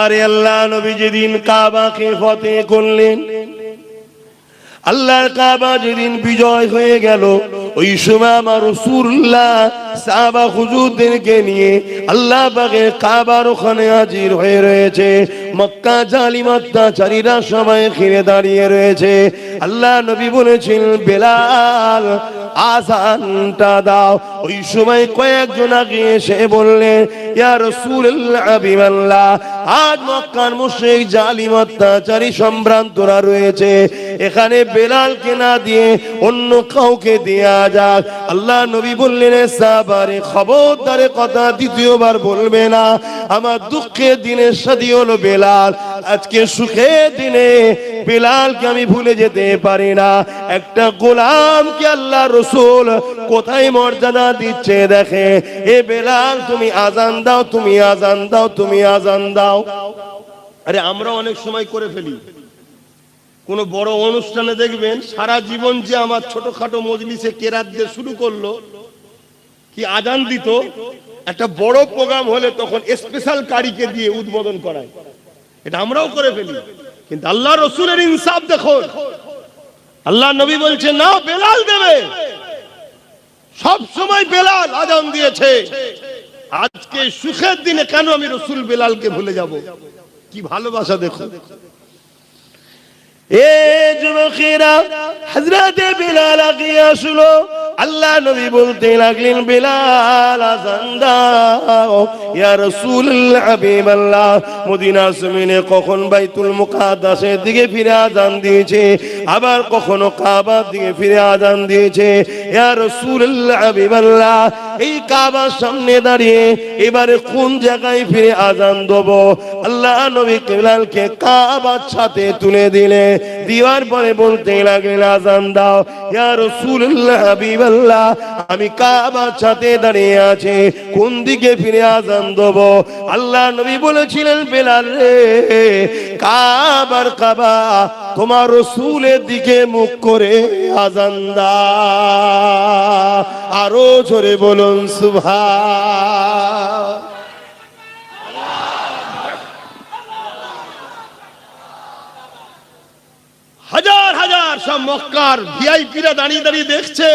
আরে আল্লাহ নবী যেদিন কাবাকে ফতেহ করলেন, আল্লাহর কাবা যেদিন বিজয় হয়ে গেল, ওই সময় আমার রাসূলুল্লাহ সাহাবা হুজুরদেরকে নিয়ে আল্লাহ পাকের কাবার ওখানে হাজির হয়ে রয়েছে। মক্কা জালিম অত্যাচারীরা সবাই ঘিরে দাঁড়িয়ে রয়েছে। আল্লাহ নবী বলেছেন, বেলাল আযানটা দাও। ওই সময় কয়েকজন আগে এসে বললেন, ইয়া রাসূলুল্লাহ হাবিবাল্লাহ, আজ মক্কার মুশরিক জালিম অত্যাচারী সম্ভ্রান্তরা রয়েছে, এখানে বেলালকে না দিয়ে অন্য কাউকে দেয়া যাক। আল্লাহ নবী বললেন, সাহাবারে খবরদারে কথা দ্বিতীয়বার বলবে না। আমার দুঃখের দিনের সাথী হলো বেলাল, আজকে সুখের দিনে বেলালকে আমি ভুলে যেতে পারি না। একটা গোলামকে আল্লাহ রাসূল কোথায় মর্যাদা দিচ্ছে দেখে। এ বেলাল, তুমি আযান দাও, তুমি আযান দাও, তুমি আযান দাও। আরে আমরা অনেক সময় করে ফেলি, কোন বড় অনুষ্ঠানে দেখবেন সারা জীবন যে আমার ছোটখাটো মজলিসে কেরাত দিয়ে শুরু করলো, কি আজান দিত, একটা বড় প্রোগ্রাম হলে তখন স্পেশাল কারিকে দিয়ে উদ্বোধন করায়। এটা আমরাও করে ফেলি, কিন্তু আল্লাহ রাসূলের ইনসাফ দেখো। আল্লাহ নবী বলছে, না, বেলাল দেবে। সব সময় বেলাল আজান দিয়েছে, আজকে সুখের দিনে কেন আমি রাসূল বেলালকে ভুলে যাব? কি ভালোবাসা দেখো। এ যুবকেরা, হযরত বেলাল আগে আসলো। আল্লাহ নবী বলতে লাগলেন, বেলাল আযান দাও। ইয়া রাসূলুল্লাহ হাবিবাল্লাহ, মদিনার জমিনে কখন বাইতুল মুকাদ্দাসের দিকে ফিরে আযান দিয়েছে, আবার কখনো কাবার দিকে ফিরে আযান দিয়েছে। ইয়া রাসূলুল্লাহ হাবিবাল্লাহ, এই কাবার সামনে দাঁড়িয়ে এবারে কোন জায়গায় ফিরে আযান দেব? আল্লাহ নবী বেলালকে কাবার সাথে তুলে দিলে, দিওয়ার পরে বলতে লাগলেন, আযান দাও। ইয়া রাসূলুল্লাহ হাবিবাল্লাহ, আমি কাবার সাথে দাঁড়িয়ে আছি, কোন দিকে ফিরে আযান দেব? আল্লাহ নবী বলেছিলেন, বেলাল রে, কাবার কাবা তোমার রাসূলের দিকে মুখ করে আযান দাও। আরো জোরে বলুন সুবহান। হাজার হাজার সব মক্কার ভিআইপিরা দাঁড়িয়ে দাঁড়িয়ে দেখছে,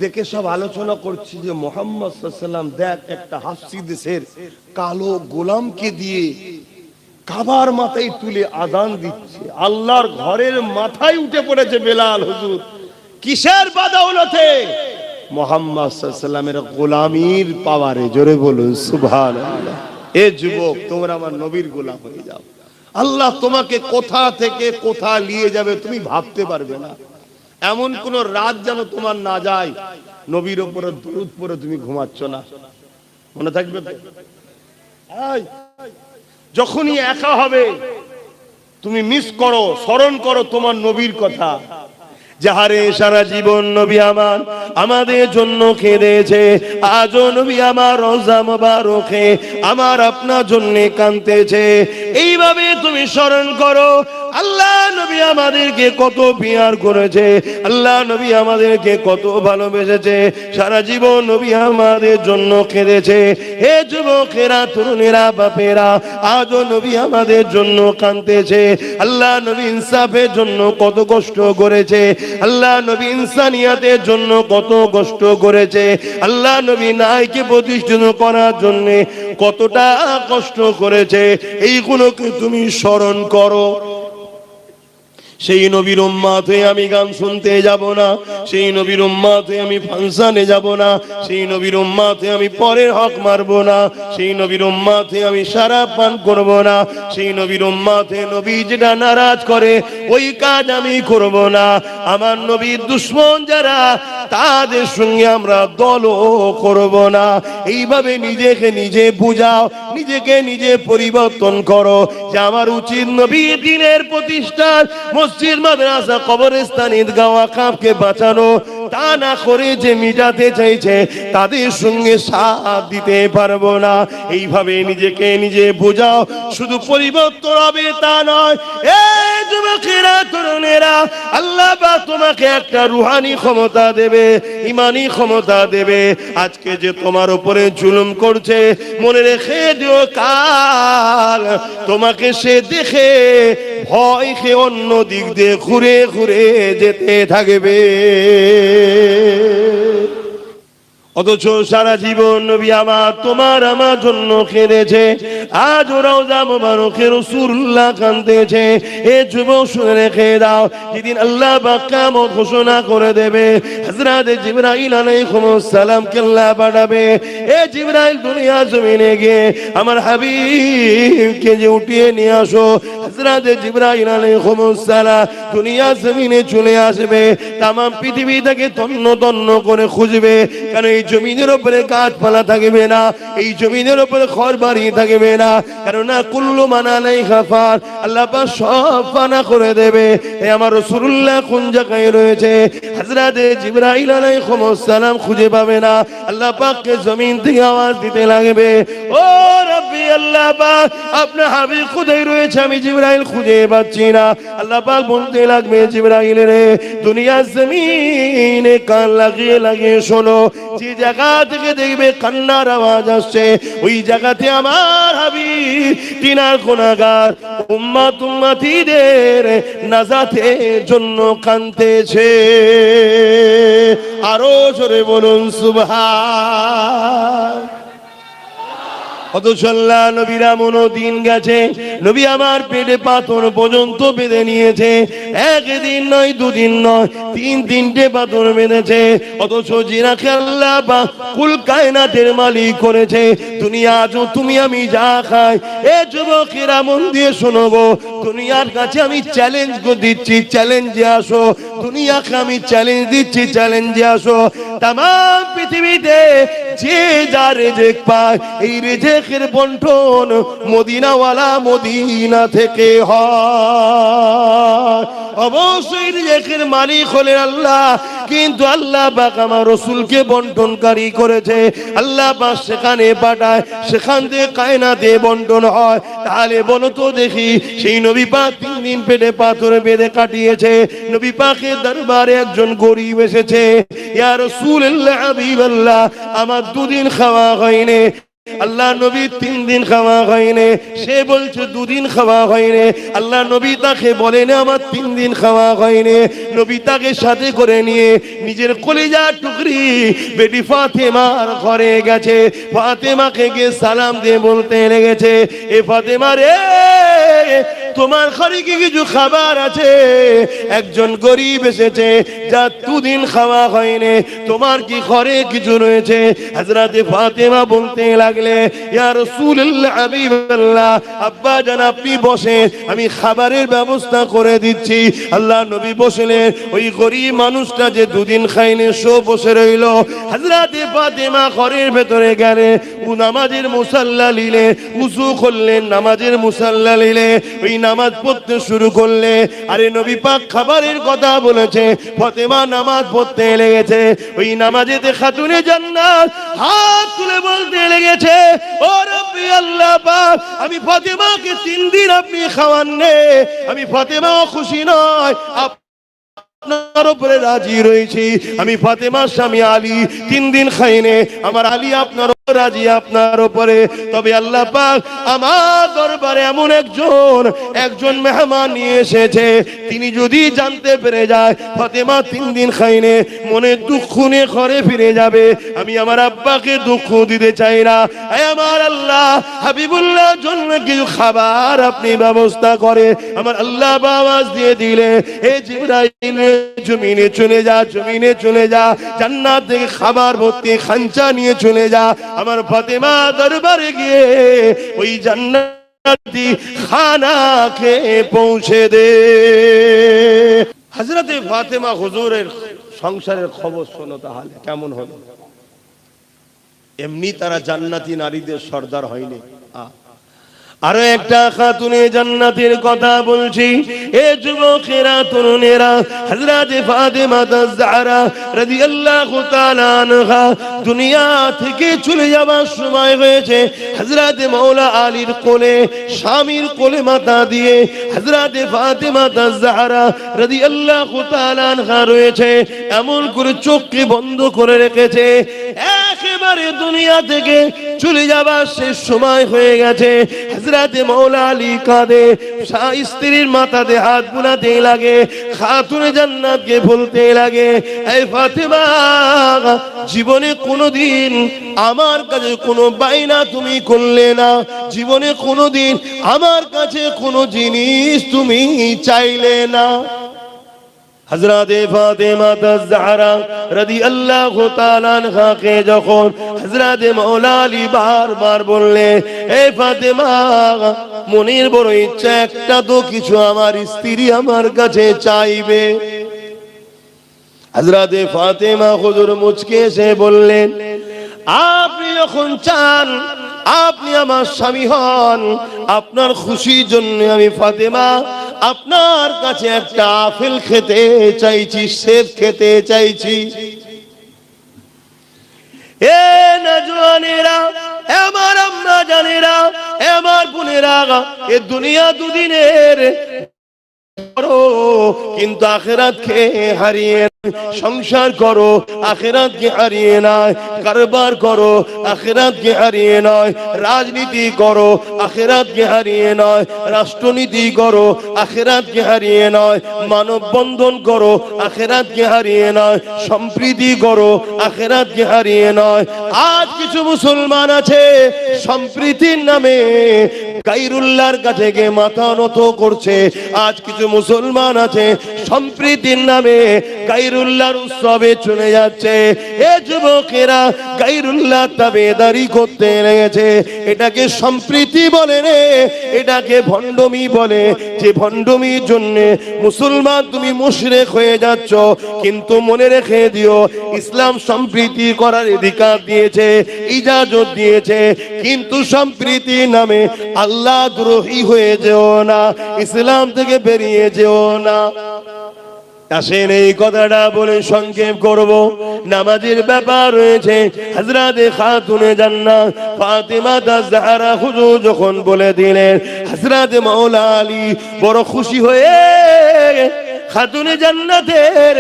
দেখে সব আলোচনা করছে যে মুহাম্মদ সাল্লাল্লাহু আলাইহি ওয়াসাল্লাম দেখ, একটা হাফসি দেশের কালো গোলামকে দিয়ে কাবার মাথায় তুলে আযান দিচ্ছে। আল্লাহর ঘরের মাথায় উঠে পড়েছে বেলাল হুজুর। কিসের বাদাউলতে? মুহাম্মদ সাল্লাল্লাহু আলাইহি ওয়াসাল্লামের গোলামির পাওয়ারে। জোরে বলুন সুবহানাল্লাহ। এ যুবক, তোমরা আমার নবীর গোলাম হয়ে যাও। আল্লাহ তোমাকে কোথা থেকে কোথা নিয়ে যাবে তুমি ভাবতে পারবে না। এমন কোন রাত যেন তোমার না যায় নবীর উপরে দরুদ পড়ে তুমি ঘুমাচ্ছ না। মনে থাকবে তো? যখনই একা হবে তুমি মিস করো, স্মরণ করো তোমার নবীর কথা। যাহারে সারা জীবন নবী আমার আমাদের জন্য কেঁদেছে, আজও নবী আমার রওজা মোবারকে আমার আপনার জন্য কাঁদতেছে। এইভাবে তুমি স্মরণ করো, আল্লাহ নবী আমাদেরকে কত পিয়ার করেছে, আল্লাহ নবী আমাদেরকে কত ভালোবেসেছে, সারা জীবন নবী আমাদের জন্য কেঁদেছে। হে যুবকেরা, তরুণেরা, বাপেরা, আজও নবী আমাদের জন্য কাঁদতেছে। আল্লাহ নবী ইনসাফের জন্য কত কষ্ট করেছে, আল্লাহ নবী ইনসানিয়াতের জন্য কত কষ্ট করেছে, আল্লাহ নবী ন্যায়কে প্রতিষ্ঠিত করার জন্য কতটা কষ্ট করেছে। এইগুলোকে তুমি স্মরণ করো। সেই নবীর উম্মত হয়ে আমি গান শুনতে যাব না, সেই নবীর উম্মত হয়ে আমি ফাংশনে যাব না, সেই নবীর উম্মত হয়ে আমি পরের হক মারব না, সেই নবীর উম্মত হয়ে আমি শরাব পান করব না, সেই নবীর উম্মত হয়ে নবী যেটা নারাজ করে ওই কাজ আমি করব না। আমার নবীর দুশমন যারা, তাদের সঙ্গে আমরা দলও করব না। এইভাবে নিজেকে নিজে বুঝাও, নিজেকে নিজে পরিবর্তন করো যে আমার উচিত নবীর দ্বীনের প্রতিষ্ঠান, মসজিদ, মাদ্রাসা, কবরস্থান, ঈদগাহ, ওয়াকফকে বাঁচানো। তা না করে যে মিটাতে চাইছে তাদের সঙ্গে সাথ দিতে পারবো না। এইভাবে নিজেকে নিজে বোঝাও, শুধু পরিবর্তন হবে তা নয়। এই যুবক যুবকেরা তরুণেরা, আল্লাহ পাক তোমাকে একটা রুহানি ক্ষমতা দেবে, ইমানি ক্ষমতা দেবে। আজকে যে তোমার উপরে জুলুম করছে, মনে রেখে দিও কাল তোমাকে সে দেখে ভয় খেয়ে অন্য দিক দিয়ে ঘুরে ঘুরে যেতে থাকবে। অথচ সারা জীবন নবী আমার তোমার আমার জন্য কেঁদেছে। আজ রওজা মুবারকে রাসূলুল্লাহ কাঁদতেছে। এ যুবক শুনে রেখে দাও, যেদিন আল্লাহ পাক কিয়ামত ঘোষণা করে দেবে, হযরত জিবরাইল আলাইহিস সালাম কে আল্লাহ পাঠাবে। এ জিবরাইল দুনিয়া জমিনে গিয়ে আমার হাবিবকে যে উঠিয়ে নিয়ে আসো। হযরত জিবরাইল আলাইহিস সালাম দুনিয়া জমিনে চলে আসবে, তাম পৃথিবী থেকে তন্ন তন্ন করে খুঁজবে, কারণ এই জমিনের উপরে গাছপালা থাকবে না, এই জমিনের উপরে ঘরবাড়ি থাকবে না, কারণ কুল্লু মান আলাইহা ফান, আল্লাহ পাক সব ফানা করে দেবে। এ আমার রাসূলুল্লাহ কোন জায়গায় রয়েছে? হযরত জিবরাইল আলাইহিস সালাম খুঁজে পাবে না, আল্লাহ পাককে জমিন থেকে আওয়াজ দিতে লাগবে, ও রব্বি আল্লাহ পাক, আপনার হাবিব কোথায় রয়েছে? আমি জিবরাইল খুঁজে পাচ্ছি না। আল্লাহ পাক বলতে লাগবে, জিবরাইল রে, দুনিয়ার জমিনে কান লাগিয়ে লাগিয়ে শোনো, যে জায়গা থেকে দেখবে কান্নার আওয়াজ আসছে, ওই জায়গাতে আমার হাবিব তিনার গুনাহগার উম্মত উম্মতিদের নাজাতের জন্য কাঁদতেছে। আরো জোরে বলুন সুবহান। অথচ আল্লাহ নবীর এমন দিন গেছে, নবী আমার পেটে পাথর পর্যন্ত বেঁধে নিয়েছে। একদিন নয়, দুদিন নয়, তিনটে পাথর বেঁধেছে। অথচ যিনাকে আল্লাহ পাক কুল কায়নাতের মালিক করেছে, দুনিয়া আজও তুমি আমি যা খাই। এ যুবকেরা মন দিয়ে শোনো গো, দুনিয়ার কাছে আমি চ্যালেঞ্জ দিচ্ছি, চ্যালেঞ্জে আসো। দুনিয়াকে আমি চ্যালেঞ্জ দিচ্ছি, চ্যালেঞ্জে আসো। তাম পৃথিবীতে যে যা রেজেক পায়, এই রেজেকের বন্টন মদিনাওয়ালা মদিনা থেকে হয়। অবশ্যই রিজিকের মালিক হলেন আল্লাহ, কিন্তু আল্লাহ পাক আমার রাসূলকে বন্টনকারী করেছে। আল্লাহ পাক সেখানে পাঠায়, সেখান থেকে কায়নাতে বন্টন হয়। তাহলে বলো তো দেখি, সেই নবী পাক 3 দিন পেটে পাথর বেঁধে কাটিয়েছে। নবী পাকের দরবারে একজন গরীব এসেছে, ইয়া রাসূলুল্লাহ হাবিবাল্লাহ, আমার 2 দিন খাওয়া হয়নি। আল্লাহ নবী 3 দিন খাওয়া হয়নি, সে বলছে 2 দিন খাওয়া হয়নি। আল্লাহ নবী তাকে বলেন আমার 3 দিন খাওয়া হয়নি। নবী তাকে সাথে করে নিয়ে নিজের কলিজার টুকরি বেটি ফাতেমার ঘরে গেছে। ফাতেমাকে গিয়ে সালাম দিয়ে বলতে লেগেছে, এ ফাতেমা রে, তোমার ঘরে কি কিছু খাবার আছে? একজন গরিব এসেছে, যা 2 দিন খাওয়া হয়নি, তোমার কি ঘরে কিছু রয়েছে? হযরত ফাতেমা বলতে লাগলে, ইয়া রাসূলুল্লাহ হাবিবাল্লাহ, আব্বা জান আপনি বসে, আমি খাবারের ব্যবস্থা করে দিচ্ছি। আল্লাহ নবী বসলেন। ওই গরিব মানুষটা যে 2 দিন খায়নি, সে বসে রইল। হযরত ফাতেমা ঘরের ভেতরে গেলে, ও নামাজের মুসাল্লা নিলে, উযু করলেন, নামাজের মুসাল্লা নিলে, ওই নামাজ পড়তে শুরু করলে। আরে নবী পাক খাবারের কথা বলেছে, ফাতেমা নামাজ পড়তে লেগেছে। ওই নামাজেতে খাতুনে জান্নাত হাত তুলে বলতে লেগেছে, ও রব্বি আল্লাহ পাক, আমি ফাতেমাকে 3 দিন আপনি খাওয়াননি, আমি ফাতেমাও খুশি নয়, আপনার উপরে রাজি রয়েছি। আমি ফাতেমার স্বামী আলী 3 দিন খাইনি, আমার আলী আপনার রাজি আপনার উপরে। তবে আল্লাহ পাক আমার দরবারে এমন একজন মেহমান নিয়ে এসেছে, তিনি যদি জানতে পেরে যায় ফাতেমা 3 দিন খাইনি, মনে দুঃখ নিয়ে ঘরে ফিরে যাবে। আমি আমার আব্বাকে দুঃখ দিতে চাই না। আমার আল্লাহ হাবিবুল্লাহ জন্য কিছু খাবার আপনি ব্যবস্থা করে। আমার আল্লাহ আওয়াজ দিয়ে দিলে, এ জিবরাইল, জমিনে চলে যা, জমিনে চলে যা, জান্নাত থেকে খাবার ভর্তি খাঞ্চা নিয়ে চলে যা, আমার ফাতেমা দরবারে গিয়ে ওই জান্নাতি খানাকে পৌঁছে দে। হযরতে ফাতেমা হুজুরের সংসারের খবর শোনো, তাহলে কেমন হলো। এমনি তারা জান্নাতি নারীদের সর্দার হয়নি, আরো একটা খাতুনে জান্নাতের কথা বলছি। এ যুবকেরা, তরুণেরা, হযরত ফাতেমা আয-জাহরা রাদিয়াল্লাহু তাআলা আনহা দুনিয়া থেকে চলে যাওয়ার সময় হয়েছে। হযরত মাওলা আলীর কোলে, স্বামীর কোলে মাথা দিয়ে হযরত ফাতেমা আয-জাহরা রাদিয়াল্লাহু তাআলা আনহা রয়েছে। এমন করে চোখকে বন্ধ করে রেখেছে, একেবারে দুনিয়া থেকে চলে যাবার শেষ সময় হয়ে গেছে। হযরতে মাওলা আলী কাঁদে, স্ত্রীর মাথাতে হাত বুলাতে লাগে, খাতুনে জান্নাতকে বলতে লাগে, এই ফাতেমা, জীবনে কোনোদিন আমার কাছে কোনো বাইনা তুমি করলে না, জীবনে কোনোদিন আমার কাছে কোনো জিনিস তুমি চাইলে না। হযরত ফাতেমা আয-জাহরা রাদিয়াল্লাহু তাআলা আনহাকে যখন হযরত মাওলা আলী বারবার বললে, এ ফাতেমা, মনের বড় ইচ্ছা, একটা তো কিছু আমার স্ত্রী আমার কাছে চাইবে। হযরত ফাতেমা হুজুর মুচকে এসে বললেন, আপনি যখন চান আপনি আমার স্বামী হন, আপনার খুশির জন্য আমি ফাতেমা আপনার কাছে একটা আপেল খেতে চাইছি, সেব খেতে চাইছি। এ নজওয়ানেরা, আমার আম্মা জানেরা, আমার বোনেরা, এ দুনিয়া দুদিনের, কিন্তু আখিরাতকে হারিয়ে, সংসার করো আখিরাতকে হারিয়ে নয়, কারবার করো আখিরাতকে হারিয়ে নয়, রাজনীতি করো আখিরাতকে হারিয়ে নয়, রাষ্ট্রনীতি করো আখিরাতকে হারিয়ে নয়, মানব বন্ধন করো আখিরাতকে হারিয়ে নয়, সম্প্রীতি করো আখিরাতকে হারিয়ে নয়। আজ কিছু মুসলমান আছে সম্প্রীতির নামে গায়রুল্লাহর কাছে গিয়ে মাথা নত করছে। আজ কিছু মুসলমান আছে সম্প্রীতির নামে গায়রুল্লাহর উৎসবে চলে যাচ্ছে। এ যুবকেরা, গায়রুল্লাহ তাবেদারি করতে লেগেছে। এটাকে সম্প্রীতি বলে রে, এটাকে ভণ্ডমি বলে। যে ভণ্ডমির জন্য মুসলমান তুমি মুশরিক হয়ে যাচ্ছ। কিন্তু মনে রেখে দিও, ইসলাম সম্প্রীতি করার অধিকার দিয়েছে, ইজাজত দিয়েছে, কিন্তু সম্প্রীতির নামে আল্লাহ দ্রোহী হয়ে যেও না, ইসলাম থেকে বেরিয়ে যেও না। আসেন এই কথাটা বলে সংক্ষেপ করব। নামাজের ব্যাপার রয়েছে। হযরত খাতুনে জান্নাত ফাতেমা আয-জাহরা হুজুর যখন বলে দিলেন, হযরত মাওলা আলী বড় খুশি হয়ে খাতুনে জান্নাতের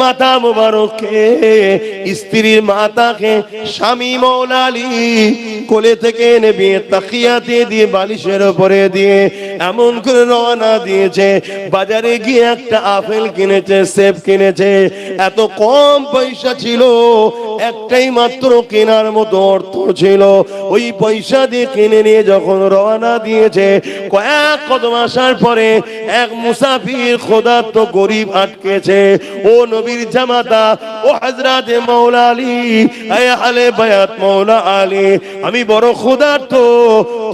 মাথা মোবারককে, স্ত্রীর মাথাকে স্বামী মাওলা আলী কোলে থেকে নেবে তাকিয়াতে দিয়ে বালিশের উপরে দিয়ে এমন করে রওনা দিয়েছে। বাজারে গিয়ে একটা আপেল কিনেছে, সেব কিনেছে। এত কম পয়সা ছিল, একটাই মাত্র কেনার মতো অর্থ ছিল। ওই পয়সা দিয়ে কিনে নিয়ে যখন রওনা দিয়েছে, কয়েক কদম আসার পরে এক মুসাফির ক্ষুধার্ত গরিব আটকেছে। ও নবীর জামাতা, ও হযরত মাওলা আলী, এ আলে বায়াত মাওলা আলী, আমি বড় ক্ষুধার্ত,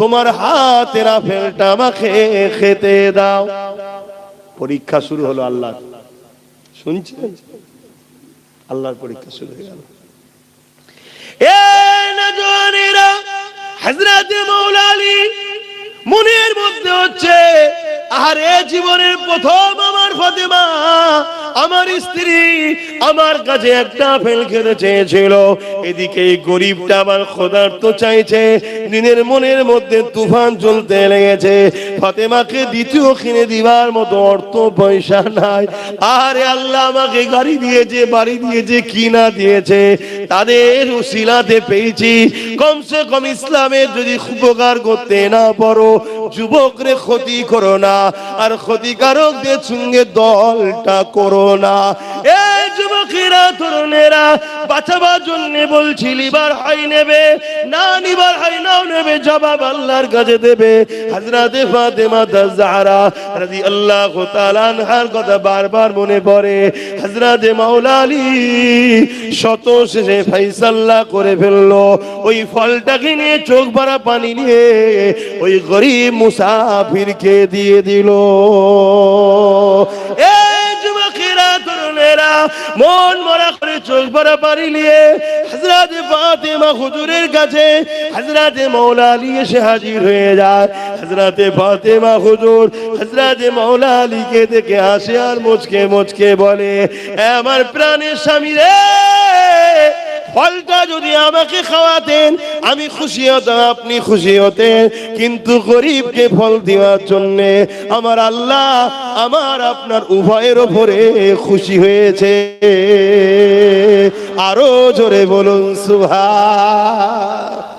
তোমার হাতের আপেলটা আমাকে খেতে দাও। পরীক্ষা শুরু হলো আল্লাহ। শুনছেন? আল্লাহর পরীক্ষা শুরু হয়ে গেল। এ নজওয়ানেরা, হযরত মাওলা আলী মনের মধ্যে হচ্ছে, আরে জীবনের প্রথম আমার ফাতেমা, আমার স্ত্রী আমার কাছে একটা আপেল খেতে চেয়েছিল। এদিকে এই গরিবটা আমার ক্ষুধার্ত চাইছে। দিনের মনের মধ্যে তুফান চলতে লেগেছে। ফাতেমাকে দ্বিতীয় কিনে দিবার মতো অর্থ পয়সা নাই। আরে আল্লাহ আমাকে গাড়ি দিয়েছে, বাড়ি দিয়েছে, কিনা দিয়েছে, তাদের উসিলাতে পেয়েছি। কমসে কম ইসলামের যদি উপকার করতে না পারো, যুবকরে ক্ষতি করো না, আর ক্ষতিকারকদের সঙ্গে দলটা করো না। এই যুবকেরা, তরুণেরা, বাঁচাবার জন্য বলছি, লিবার হাই নেবে না, নিবার হাই নাও নেবে, জবাব আল্লাহর কাছে দেবে। হযরত ফাতেমা আয-জাহরা রাদিয়াল্লাহু তাআলা আনহার কথা বারবার মনে পড়ে। হযরত মাওলা আলী শত শেষে ফয়সালা করে ফেললো। ওই ফলটাকে নিয়ে চোখ ভরা পানি নিয়ে ওই গরিব মুসাফিরকে দিয়ে দিল। এই যুবকেরা, তরুণেরা, ভাইরা মন মরা করে চোখ ভরা পানি নিয়ে হযরত ফাতেমা হুজুরের কাছে হযরত মাওলা আলী এসে হাজির হয়ে যায়। হযরত ফাতেমা হুজুর হযরত মাওলা আলীকে দেখে হাসে আর মুচকে মুচকে বলে, আমার প্রাণের স্বামী রে, ফলটা যদি আমাকে খাওয়াতেন আমি খুশি হতাম, আপনি খুশি হতেন, কিন্তু গরিবকে ফল দেওয়ার জন্য আমার আল্লাহ আমার আপনার উভয়ের উপরে খুশি হয়েছে। আরো জোরে বলুন সুবহান।